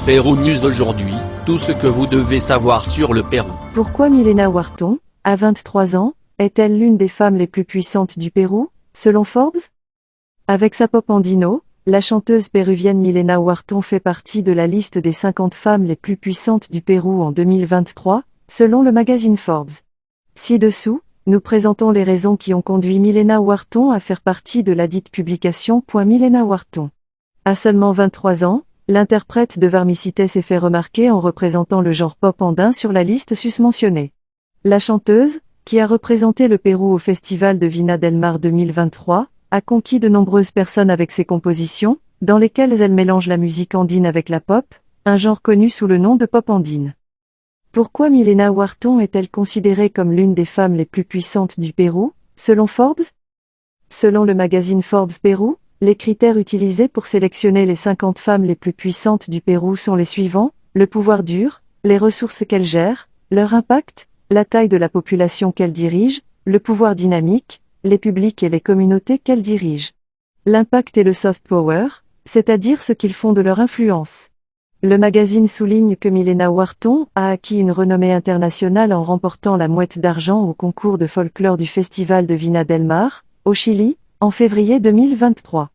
Pérou News aujourd'hui, tout ce que vous devez savoir sur le Pérou. Pourquoi Milena Huarton, à 23 ans, est-elle l'une des femmes les plus puissantes du Pérou, selon Forbes? Avec sa pop andino, la chanteuse péruvienne Milena Huarton fait partie de la liste des 50 femmes les plus puissantes du Pérou en 2023, selon le magazine Forbes. Ci-dessous, nous présentons les raisons qui ont conduit Milena Huarton à faire partie de la dite publication. Milena Huarton. À seulement 23 ans, l'interprète de Varmicité s'est fait remarquer en représentant le genre pop andin sur la liste susmentionnée. La chanteuse, qui a représenté le Pérou au Festival de Viña del Mar 2023, a conquis de nombreuses personnes avec ses compositions, dans lesquelles elle mélange la musique andine avec la pop, un genre connu sous le nom de pop andine. Pourquoi Milena Huarton est-elle considérée comme l'une des femmes les plus puissantes du Pérou, selon Forbes? Selon le magazine Forbes Pérou, les critères utilisés pour sélectionner les 50 femmes les plus puissantes du Pérou sont les suivants: le pouvoir dur, les ressources qu'elles gèrent, leur impact, la taille de la population qu'elles dirigent, le pouvoir dynamique, les publics et les communautés qu'elles dirigent. L'impact et le soft power, c'est-à-dire ce qu'ils font de leur influence. Le magazine souligne que Milena Huarton a acquis une renommée internationale en remportant la mouette d'argent au concours de folklore du Festival de Viña del Mar, au Chili, en février 2023.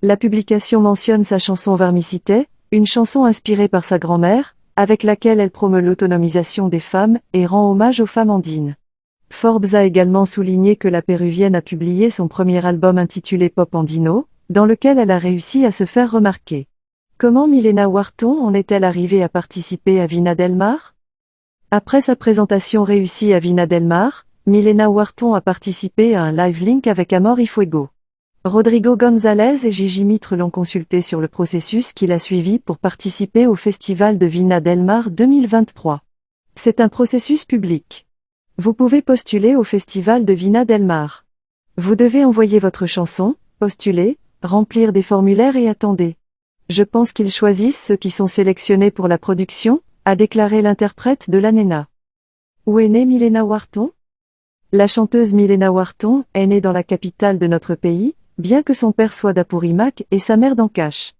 La publication mentionne sa chanson Varmicité, une chanson inspirée par sa grand-mère, avec laquelle elle promeut l'autonomisation des femmes et rend hommage aux femmes andines. Forbes a également souligné que la péruvienne a publié son premier album intitulé Pop Andino, dans lequel elle a réussi à se faire remarquer. Comment Milena Huarton en est-elle arrivée à participer à Viña del Mar? Après sa présentation réussie à Viña del Mar, Milena Huarton a participé à un live link avec Amor y Fuego. Rodrigo González et Gigi Mitre l'ont consulté sur le processus qu'il a suivi pour participer au Festival de Viña del Mar 2023. C'est un processus public. Vous pouvez postuler au Festival de Viña del Mar. Vous devez envoyer votre chanson, postuler, remplir des formulaires et attendez. Je pense qu'ils choisissent ceux qui sont sélectionnés pour la production, a déclaré l'interprète de la Nena. Où est née Milena Huarton? La chanteuse Milena Huarton est née dans la capitale de notre pays, bien que son père soit d'Apurimac et sa mère d'Ancash.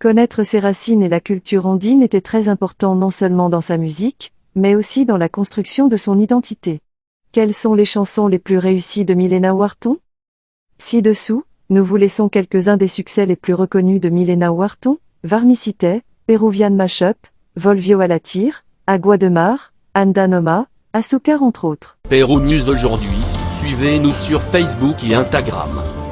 Connaître ses racines et la culture andine était très important non seulement dans sa musique, mais aussi dans la construction de son identité. Quelles sont les chansons les plus réussies de Milena Huarton? Ci-dessous, nous vous laissons quelques-uns des succès les plus reconnus de Milena Huarton: Varmicité, Peruvian Mashup, Volvió a latir, Agua de Mar, Anda Noma, Azúcar entre autres. Pérou News aujourd'hui, suivez-nous sur Facebook et Instagram.